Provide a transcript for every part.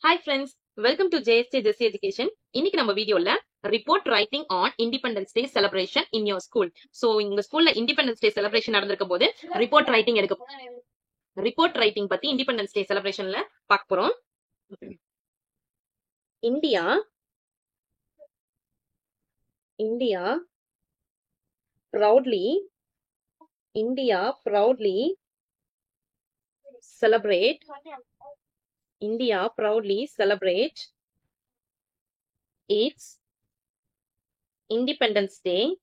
Hi friends, welcome to JST Jessie education. இன்னைக்கு நம்ம வீடியோல report writing on independence day celebration in your school. So எங்க ஸ்கூல்ல independence day celebration நடந்திருக்கும் போது ரிப்போர்ட் ரைட்டிங் பத்தி இண்டிபெண்டன்ஸ் டே செலிப்ரேஷன்ல பார்க்க போறோம். India India proudly celebrate its Independence Day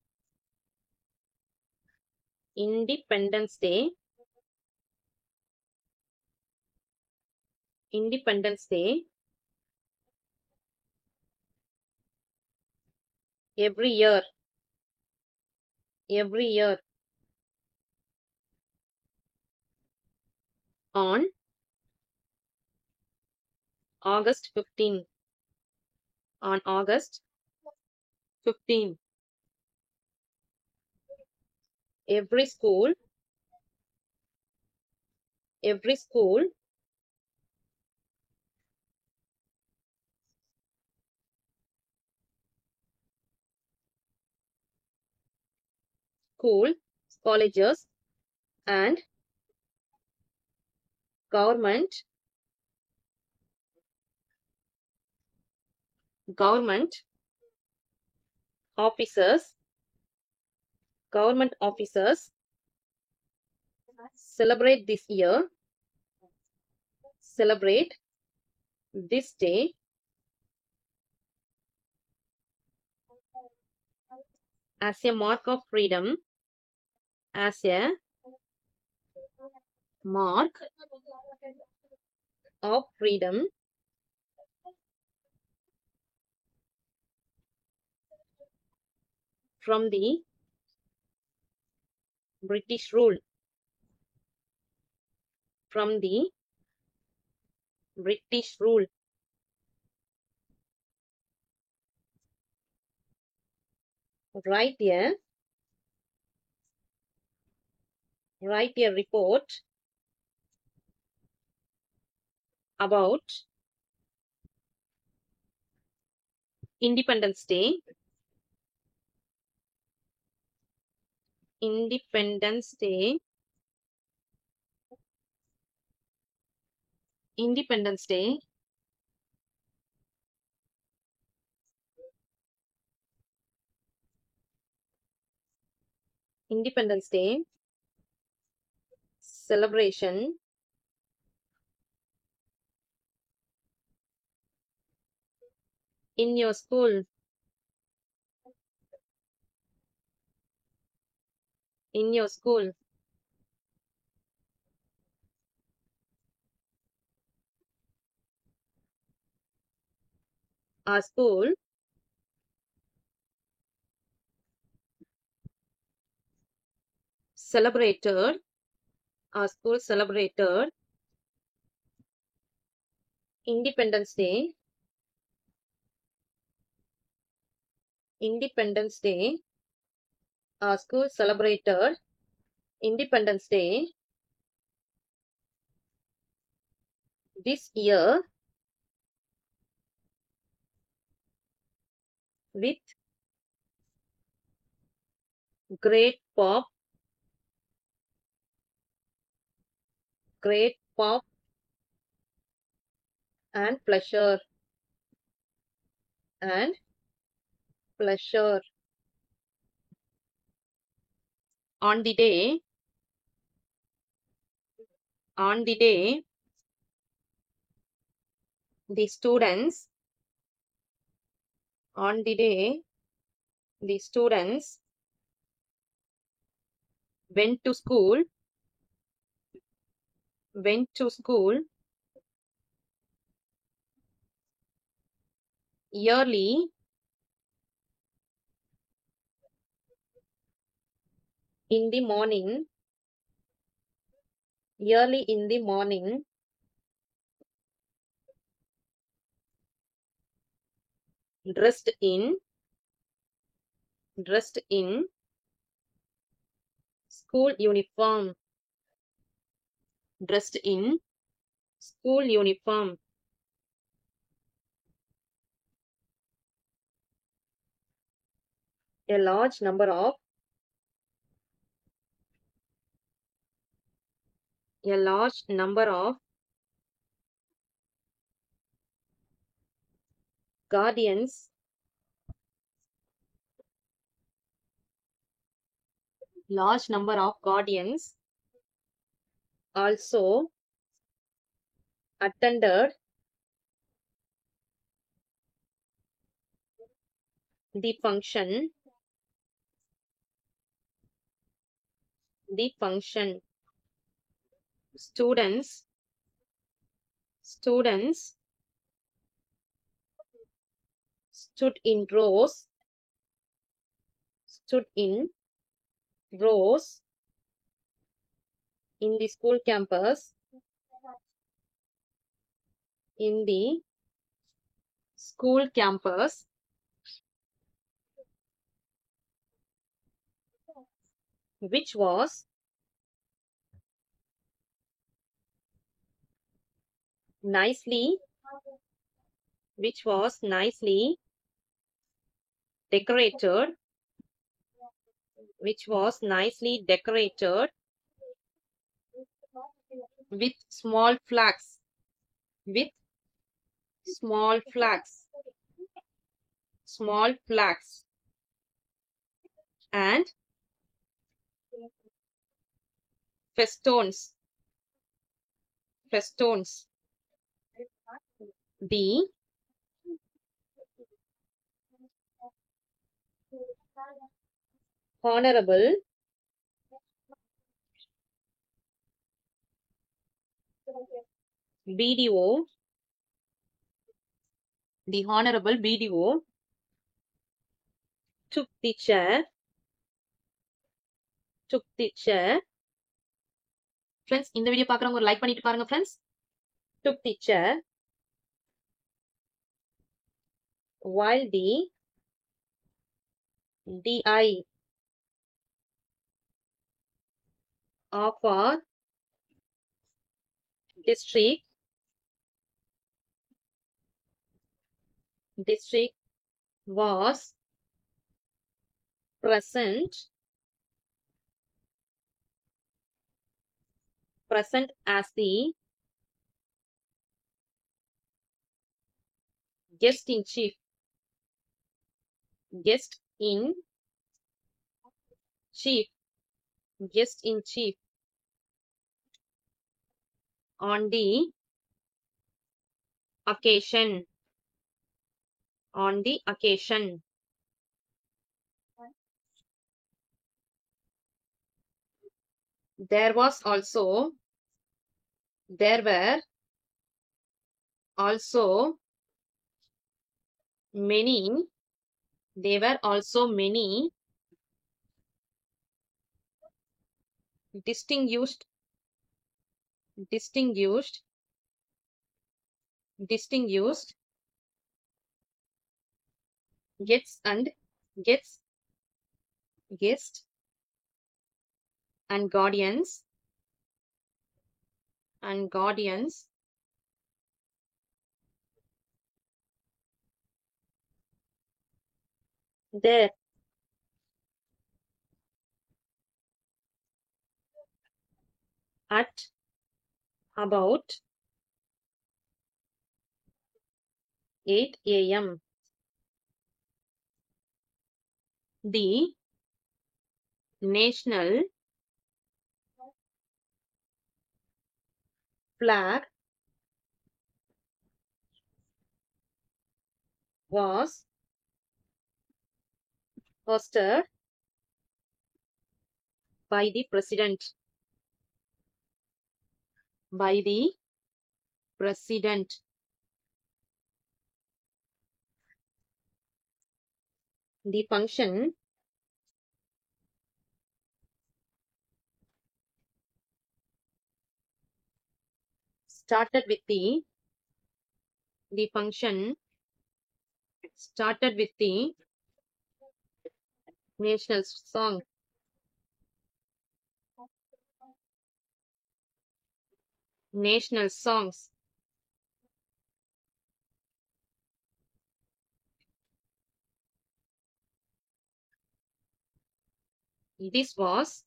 every year on August 15. Every school colleges and government officers celebrate this day as a mark of freedom from the British rule. Write a report about Independence Day celebration in your school. Our school celebrated Independence Day Our school celebrated Independence Day this year with great pomp and pleasure. On the day the students went to school early in the morning dressed in school uniform. a large number of guardians also attended the function. Students stood in rows in the school campus which was nicely decorated with small flags with small flags and festoons. The honorable BDO took the chair. Friends, இந்த video பார்க்குறவங்க ஒரு like பண்ணிட்டு பாருங்க friends. Took the chair while the DI of our district was present as the guest in chief on the occasion. There were also many distinguished guests and guardians there at about 8 a.m. The national flag was hoisted by the president. The function started with the national song. National songs. This was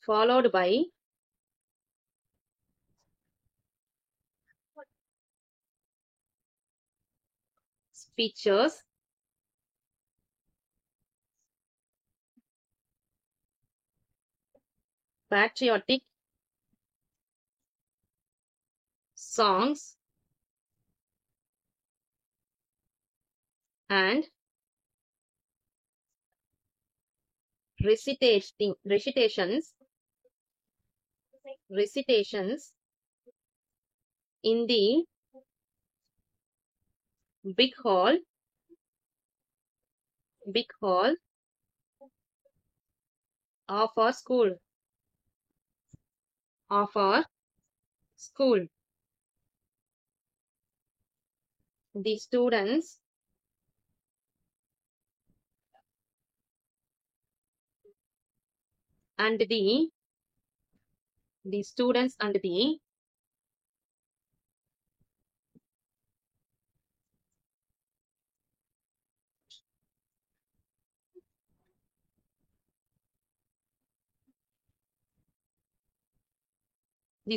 followed by speeches, patriotic songs, and recitations in the big hall of our school. Of our school. The students and the students and the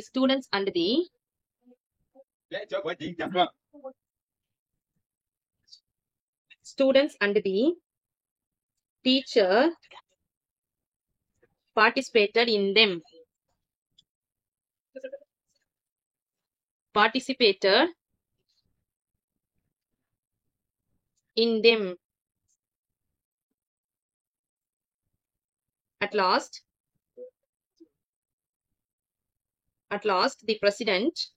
students and the students and the teacher participated in them. Participated in them. At last the president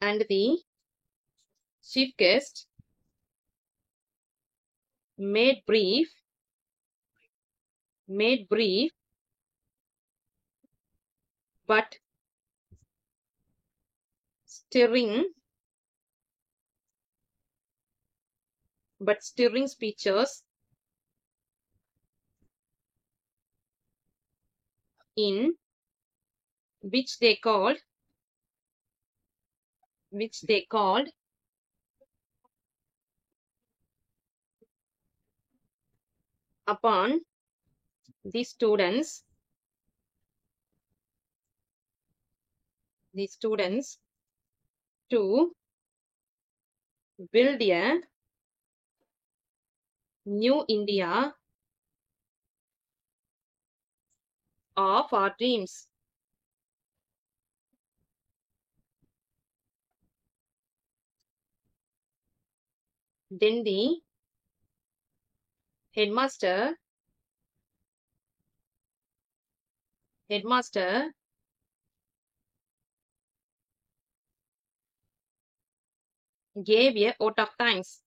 and the chief guest made brief but stirring speeches in which they called upon the students to build a new India of our dreams. Then the headmaster gave a vote of thanks.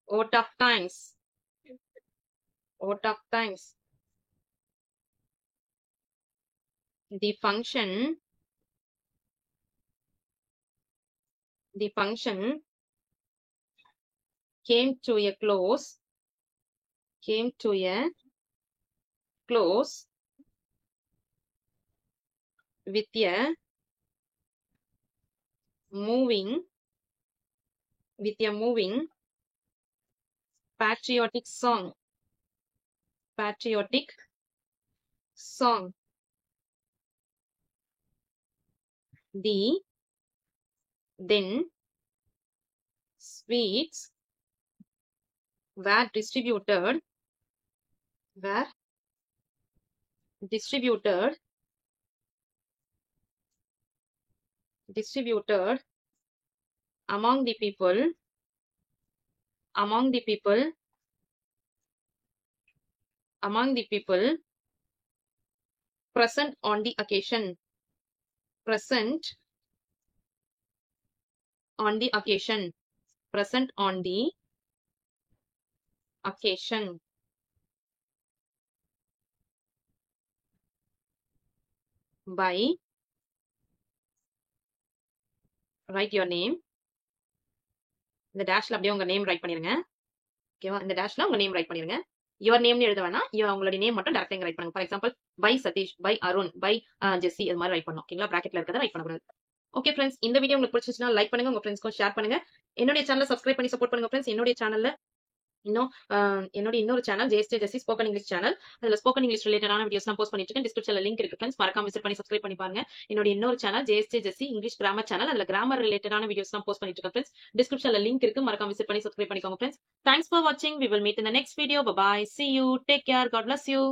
Vote of thanks. The function came to a close with a moving patriotic song. The then sweets were distributed among the people present on the occasion. By write your name. இந்த டேஷ்ல அப்படியே உங்க name write பண்ணிருங்க. ஓகேவா? இந்த டேஷ்ல உங்க name write பண்ணிருங்க. Your நேம்னு எழுத வேணாம். உங்களுடைய நேம் மட்டும் டைரக்ட்டா இங்க ரைட் பண்ணுங்க. For example by Satish, by Arun, by Jessie அது மாதிரி ரைட் பண்ணணும். ஓகேங்களா? பிராக்கெட்ல இருக்கிறத ரைட் பண்ணக்கூடாது. ஓகே ஃப்ரெண்ட்ஸ், இந்த வீடியோ உங்களுக்கு பிடிச்சிருச்சுன்னா லைக் பண்ணுங்க, உங்க ஃப்ரெண்ட்ஸ்க்கும் ஷேர் பண்ணுங்க. என்னுடைய சேனலை சப்ஸ்கிரைப் பண்ணி சப்போர்ட் பண்ணுங்க ஃப்ரெண்ட்ஸ். என்னுடைய சேனல்ல இன்னும் என்னோட இன்னொரு சேனல் ஜேஎஸ்டே ஜெஸ்ஸி ஸ்போக்கன் இங்கிலீஷ் சேனல். அதுல ஸ்போக்கன் இங்கிலீஷ் ரிலேட்டடான வீடியோஸ்லாம் போஸ்ட் பண்ணிட்டு இருக்கேன். டிஸ்கிரிப்ஷன்ல லிங்க் இருக்கு ஃப்ரெண்ட்ஸ். மறக்காம விசிட் பண்ணி சப்ஸ்கிரைப் பண்ணி பாருங்க. என்னோட இன்னொரு சேனல் ஜேஎஸ்டே ஜெஸ்ஸி இங்கிலீஷ் கிராமர் சேனல். அதுல கிராமர் ரிலேட்டடான வீடியோஸ்லாம் போஸ்ட் பண்ணிட்டு இருக்கேன் ஃப்ரெண்ட்ஸ். டிஸ்கிரிப்ஷன்ல லிங்க் இருக்கு. மறக்காம விசிட் பண்ணி சப்ஸ்கிரைப் பண்ணிக்கோங்க ஃப்ரெண்ட்ஸ். தேங்க்ஸ் ஃபார் வாட்சிங். We will meet in the next video. Bye bye. See you. Take care. God bless you.